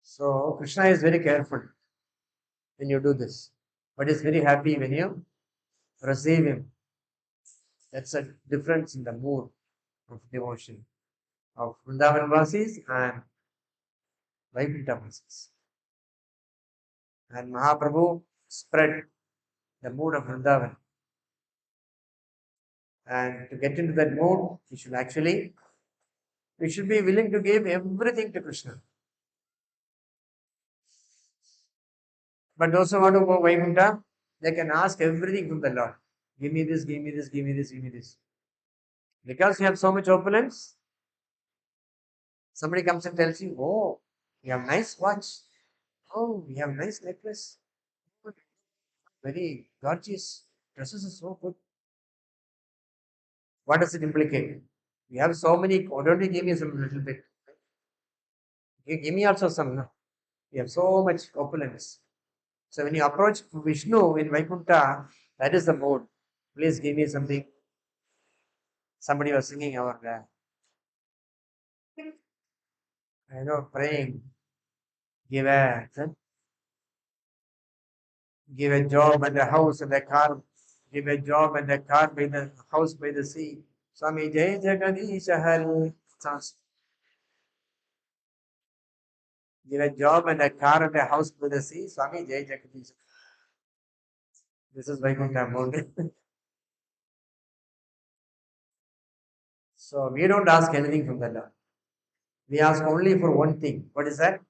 S1: So Krishna is very careful when you do this. But he's very happy when you receive him. That's a difference in the mood of devotion of Vrindavan Vasis and Vaikuntha Vasis. And Mahaprabhu spread the mood of Vrindavan. And to get into that mood, we should be willing to give everything to Krishna. But those who want to go Vaikuntha, they can ask everything from the Lord. Give me this, give me this, give me this, give me this. Because you have so much opulence, somebody comes and tells you, oh, you have nice watch. Oh, you have nice necklace. Very gorgeous. Dresses are so good. What does it implicate? You have so many, don't you give me some little bit? You give me also some. No? You have so much opulence. So when you approach Vishnu in Vaikuntha, that is the mode. Please give me something. Somebody was singing our, praying. Give a give a job and a house and a car. Give a job and a car by the house by the sea. Swami Jai Jagadish Hari. Give a job and a car and a house by the sea. Swami Jai Jagadish. This is Vaikuntha mode. So we don't ask anything from the Lord. We ask only for one thing. What is that?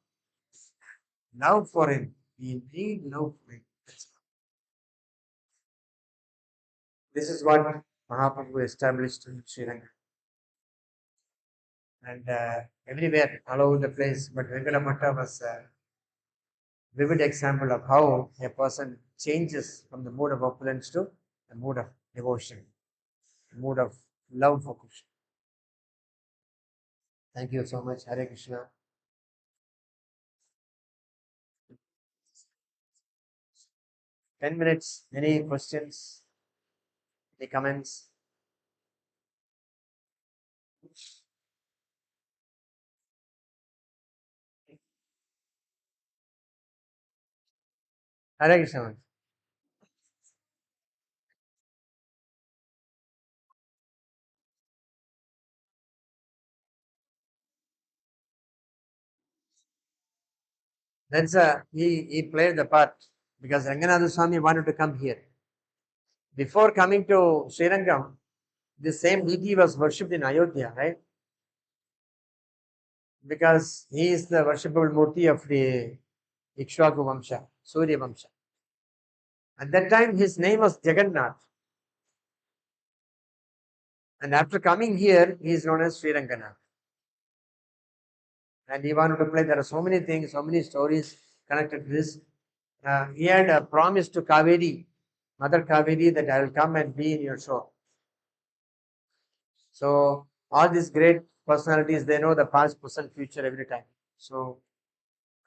S1: Love for Him. We need love for Him. This is what Mahaprabhu established in Srirangam. And everywhere, all over the place. But Venkata Bhatta was a vivid example of how a person changes from the mood of opulence to the mood of devotion, mood of love for Krishna. Thank you so much. Hare Krishna. 10 minutes. Any questions? Any comments? Hare Krishna. He played the part because Ranganatha Swami wanted to come here. Before coming to Srirangam, the same deity was worshipped in Ayodhya, right? Because he is the worshipable Murti of the Ikshvaku Vamsha, Surya Vamsha. At that time, his name was Jagannath. And after coming here, he is known as Sriranganath. And he wanted to play. There are so many things, so many stories connected to this. He had a promise to Kaveri, Mother Kaveri, that I will come and be in your show. So all these great personalities, they know the past, present, future every time. So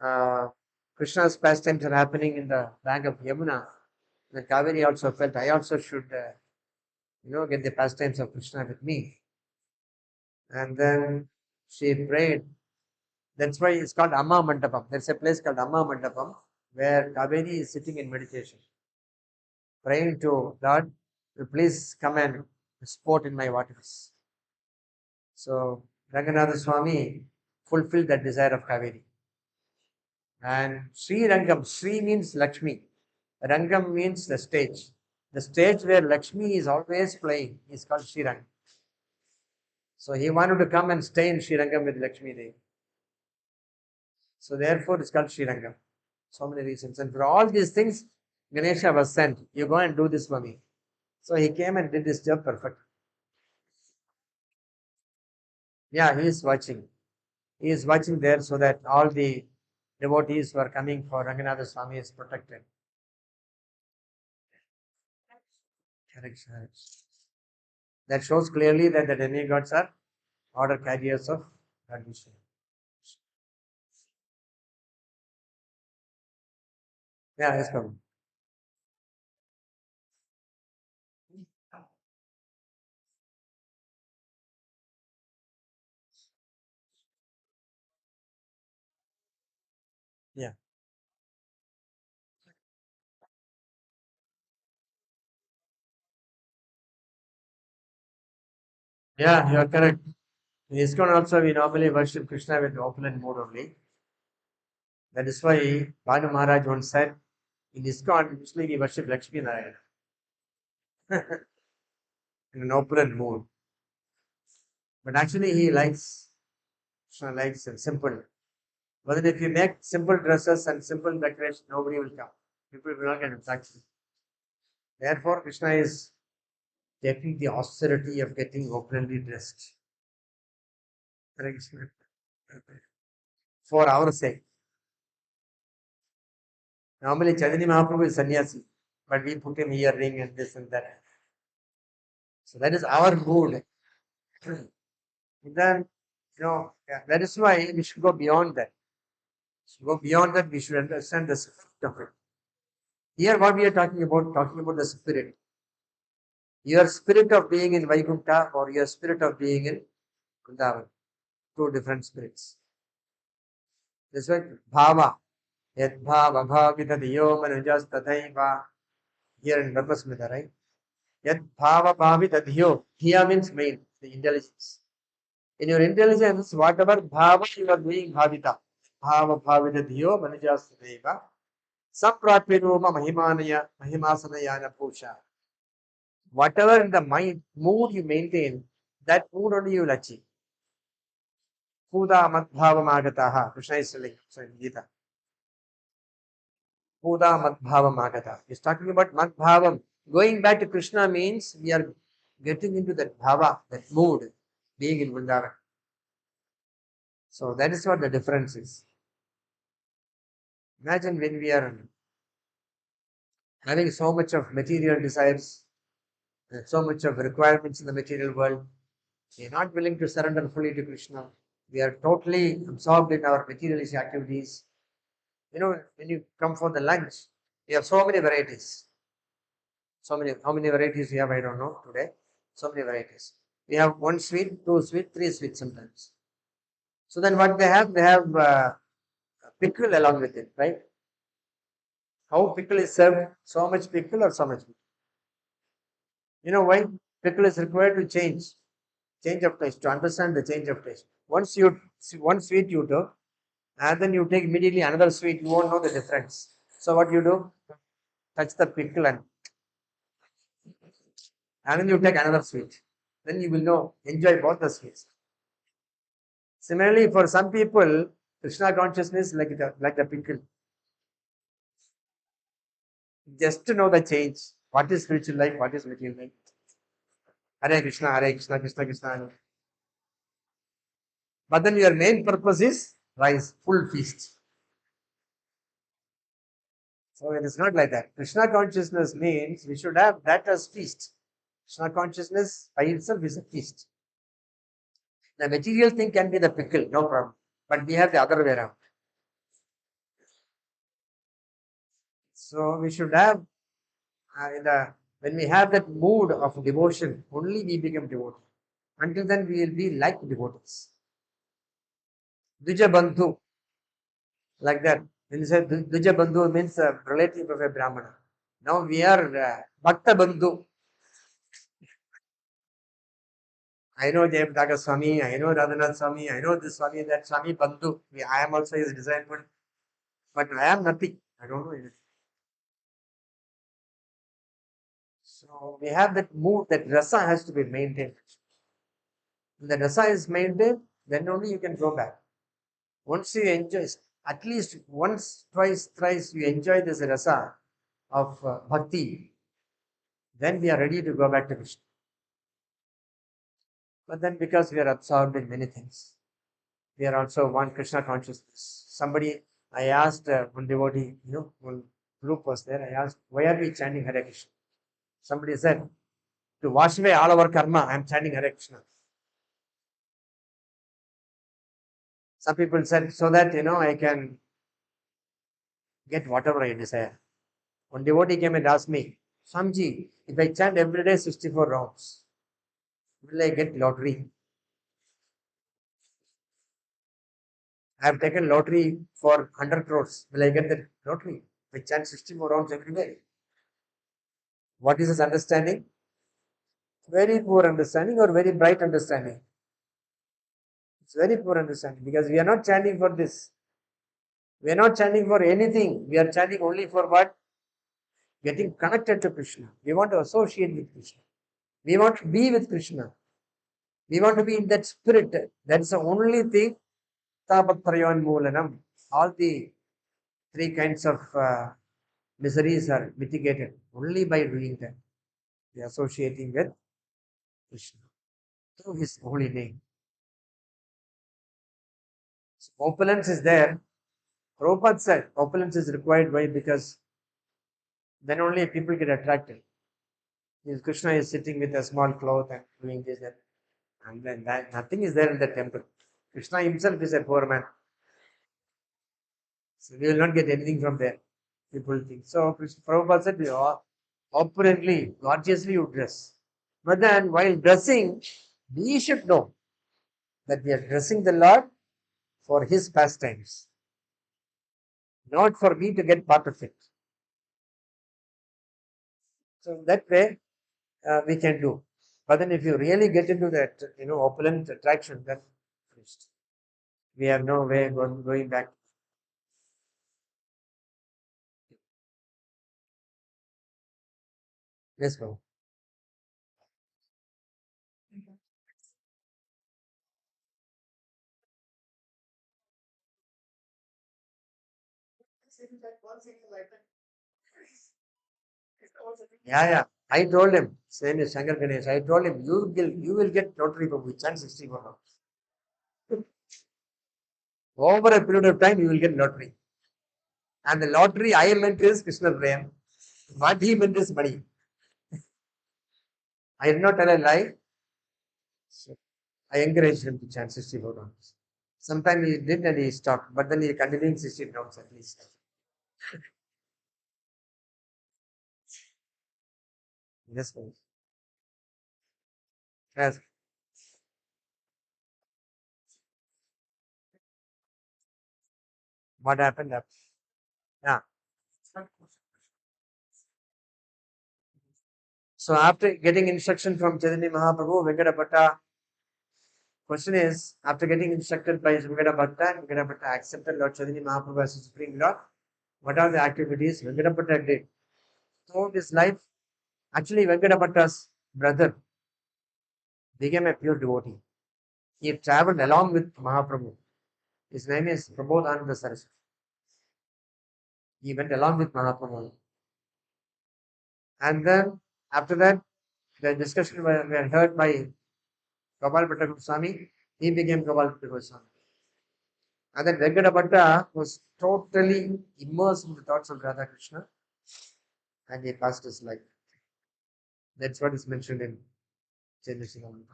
S1: uh, Krishna's pastimes are happening in the bank of Yamuna. The Kaveri also felt I also should, get the pastimes of Krishna with me. And then she prayed. That's why it's called Amma Mandapam. There's a place called Amma Mandapam where Kaveri is sitting in meditation, praying to Lord, please come and sport in my waters. So Ranganatha Swami fulfilled that desire of Kaveri. And Sri Rangam, Sri means Lakshmi. Rangam means the stage. The stage where Lakshmi is always playing is called Sri Rangam. So he wanted to come and stay in Sri Rangam with Lakshmi Devi. So therefore it's called Sri Rangam. So many reasons. And for all these things, Ganesha was sent. You go and do this for me. So he came and did this job perfect. Yeah, he is watching. He is watching there so that all the devotees who are coming for Ranganatha Swami is protected. Correct, correct. That shows clearly that the demigods are order carriers of Lord Vishnu. Yeah, yes, come. Yeah. Yeah, you are correct. In ISKCON also, we normally worship Krishna with opulent mood only. That is why Bhanu Maharaj once said, in ISKCON, usually we worship Lakshmi Narayana in an opulent mood. But actually, he likes, Krishna likes it simple. But then if you make simple dresses and simple decoration, nobody will come. People will not get attracted. Therefore, Krishna is taking the austerity of getting opulently dressed. Hare Krishna. For our sake. Normally, Chaitanya Mahaprabhu is sannyasi, but we put him earring and this and that. So that is our mood. Then, yeah, that is why we should go beyond that. To go beyond that, we should understand the spirit of it. Here, what we are talking about the spirit. Your spirit of being in Vaikuntha or your spirit of being in Vrindavan. Two different spirits. That's why Bhava. Yad Bhava Bhavita Diyo Manujas Tathaiva. Here in Brahmasmita, right? Yad Bhava Bhavita Diyo. Dhiya means main, the intelligence. In your intelligence, whatever Bhava you are doing Bhavita. Bhava Bhavita Diyo Manujas Tathaiva. Sapratviroma Mahimanaya Mahimasanayana Pusha. Whatever in the mind mood you maintain, that mood only you will achieve. Puda Madbhava Magataha. Krishna is telling so in Gita. Puda Madbhava Magata. He's talking about Madbhavam. Going back to Krishna means we are getting into that bhava, that mood, being in Vrindavan. So that is what the difference is. Imagine when we are having so much of material desires and so much of requirements in the material world. We are not willing to surrender fully to Krishna. We are totally absorbed in our materialistic activities. When you come for the lunch, we have so many varieties. So many, how many varieties we have, I don't know today. So many varieties. We have one sweet, two sweet, three sweet sometimes. So then what they have pickle along with it, right? How pickle is served? So much pickle or so much pickle? You know why? Pickle is required to change of taste, to understand the change of taste. Once you one sweet you took, and then you take immediately another sweet, you won't know the difference. So what you do? Touch the pickle and then you take another sweet. Then you will know, enjoy both the sweets. Similarly, for some people, Krishna consciousness like the pickle, just to know the change. What is spiritual life? What is material life? Hare Krishna, Krishna Krishna. Hare. But then your main purpose is rice, full feast. So it is not like that. Krishna consciousness means we should have that as feast. Krishna consciousness by itself is a feast. The material thing can be the pickle, no problem. But we have the other way around. So we should have when we have that mood of devotion, only we become devoted. Until then, we will be like devotees. Dvija Bandhu, like that. When you say Dvija Bandhu means a relative of a Brahmana. Now we are Bhakta Bandhu. I know Jayapataka Swami, I know Radhanath Swami, I know this Swami, that Swami Bandhu. I am also his disciple, but I am nothing. I don't know anything. So we have that mood, that rasa has to be maintained. When the rasa is maintained, then only you can go back. Once you enjoy, at least once, twice, thrice, you enjoy this rasa of bhakti, then we are ready to go back to Krishna. But then because we are absorbed in many things, we are also one Krishna consciousness. Somebody, I asked one devotee, one group was there, I asked, why are we chanting Hare Krishna? Somebody said, to wash away all our karma, I am chanting Hare Krishna. Some people said, so that, I can get whatever I desire. One devotee came and asked me, Samji, if I chant every day 64 rounds, will I get lottery? I have taken lottery for 100 crores. Will I get the lottery? If I chant 64 rounds every day. What is his understanding? Very poor understanding or very bright understanding? It's very poor understanding because we are not chanting for this. We are not chanting for anything. We are chanting only for what? Getting connected to Krishna. We want to associate with Krishna. We want to be with Krishna. We want to be in that spirit. That's the only thing. Tapatrayan Moolanam. All the three kinds of miseries are mitigated only by doing that. We are associating with Krishna through his holy name. So opulence is there. Prabhupada said opulence is required. Why? Because then only people get attracted. Because Krishna is sitting with a small cloth and doing this, and then nothing is there in the temple. Krishna himself is a poor man. So we will not get anything from there. People think. So Prabhupada said, opulently, gorgeously you dress. But then while dressing, we should know that we are dressing the Lord for his pastimes, not for me to get part of it. So that way we can do. But then if you really get into that, opulent attraction, then finished. We have no way going back. Yes, bro. Yeah, yeah. I told him, same as Shankar Ganesh, I told him, you will get lottery from which chance 61 now. Over a period of time, you will get lottery. And the lottery I meant is Krishna Prem. What he meant is money. I did not tell a lie. So I encouraged him to chant 64 rounds. Sometimes he did and he stopped, but then he continued 16 rounds at least. Yes, please. Yes. What happened? Yeah. So after getting instruction from Chaitanya Mahaprabhu, Venkata Bhatta, question is, after getting instructed by Venkata Bhatta accepted Lord Chaitanya Mahaprabhu as his Supreme Lord. What are the activities Venkata Bhatta did? Throughout his life, actually Venkata Bhatta's brother became a pure devotee. He traveled along with Mahaprabhu. His name is Prabodhananda Saraswati. He went along with Mahaprabhu. And then after that, the discussion were heard by Gopal Bhatta Goswami. He became Gopal Bhatta Goswami. And then Venkata Bhatta was totally immersed in the thoughts of Radha Krishna and he passed his life. That's what is mentioned in Chaitanya Srirangam.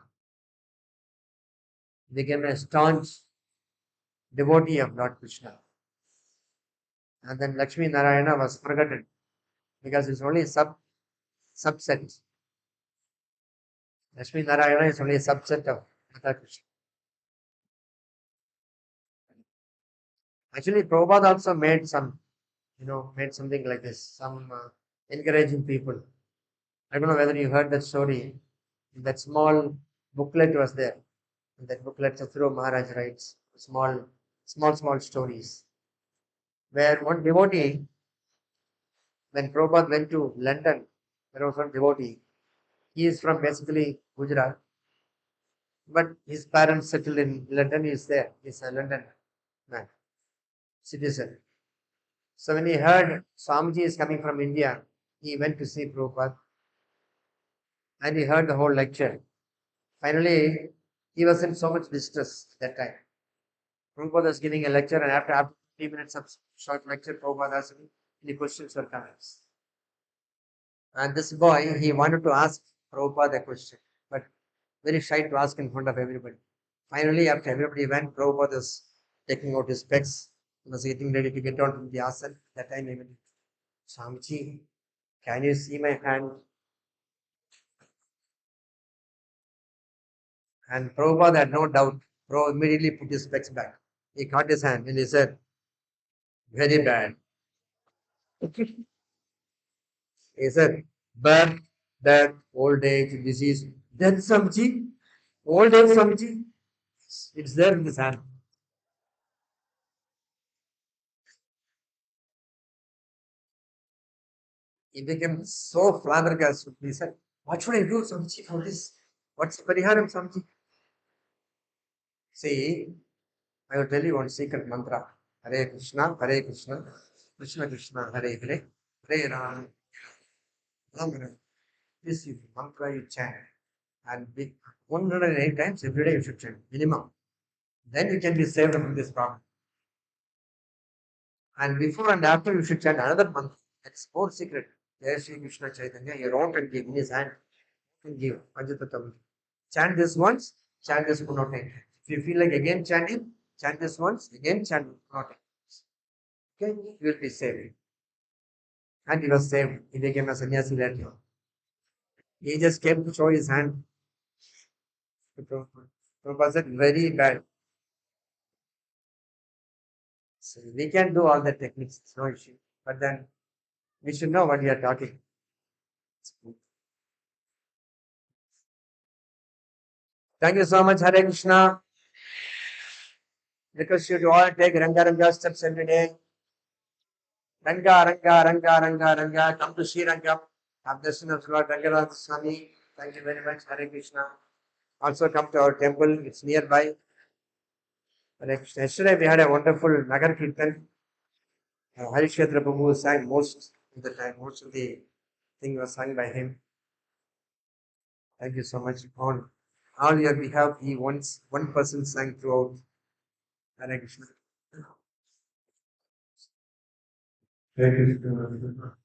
S1: Became a staunch devotee of Lord Krishna. And then Lakshmi Narayana was forgotten because it's only a subset. Lakshmi Narayana is only a subset of Radha Krishna. Actually, Prabhupada also made made something like this, some encouraging people. I don't know whether you heard that story. That small booklet was there. In that booklet, Chathuro Maharaj writes small stories. Where one devotee, when Prabhupada went to London, there was one devotee. He is from basically Gujarat, but his parents settled in London. He is there. He's a London man, citizen. So when he heard Swamiji is coming from India, he went to see Prabhupada and he heard the whole lecture. Finally, he was in so much distress that time. Prabhupada was giving a lecture, and after 3 minutes of short lecture, Prabhupada asked him any questions or comments. And this boy, he wanted to ask Prabhupada a question, but very shy to ask in front of everybody. Finally, after everybody went, Prabhupada was taking out his specs. He was getting ready to get on the asana. That time, he went, Swamiji, can you see my hand? And Prabhupada had no doubt. Prabhupada immediately put his specs back. He caught his hand and he said, very bad. He said, birth, death, old age, disease. Death, Swamiji. Old age, Swamiji. It's there in his hand. He became so flabbergasted. He said, what should I do, Swamiji, for this? What's Pariharam, Swamiji? See, I will tell you one secret mantra. Hare Krishna, Krishna Krishna, Hare Hare, Hare Ram, Ram Ram. This is the mantra you chant. And 108 times every day you should chant, minimum. Then you can be saved from this problem. And before and after you should chant another mantra. That's more secret. Jai Shri Krishna Chaitanya, your own can give in his hand. Can give. Panchatattva. Chant this once, chant this 108 times. If you feel like again chanting, chant this once, again chant 108 times. Okay, you will be saved. And he was saved. He became a sannyasi later. He just came to show his hand to Prabhupada. Prabhupada said, very bad. So we can do all the techniques, it's no issue. But then we should know what we are talking. Thank you so much, Hare Krishna. Request you to all take Ranga Ranga steps every day. Ranga, Ranga, Ranga, Ranga, Ranga. Come to Srirangam. Have darshan of Lord Ranganath Swami. Thank you very much, Hare Krishna. Also come to our temple. It's nearby. Hare Krishna. Yesterday we had a wonderful Nagar Kirtan. Harishdhara Prabhu sang most of the time. Most of the thing was sung by him. Thank you so much. On all your behalf, he once one person sang throughout. Hare Krishna. Hare Krishna.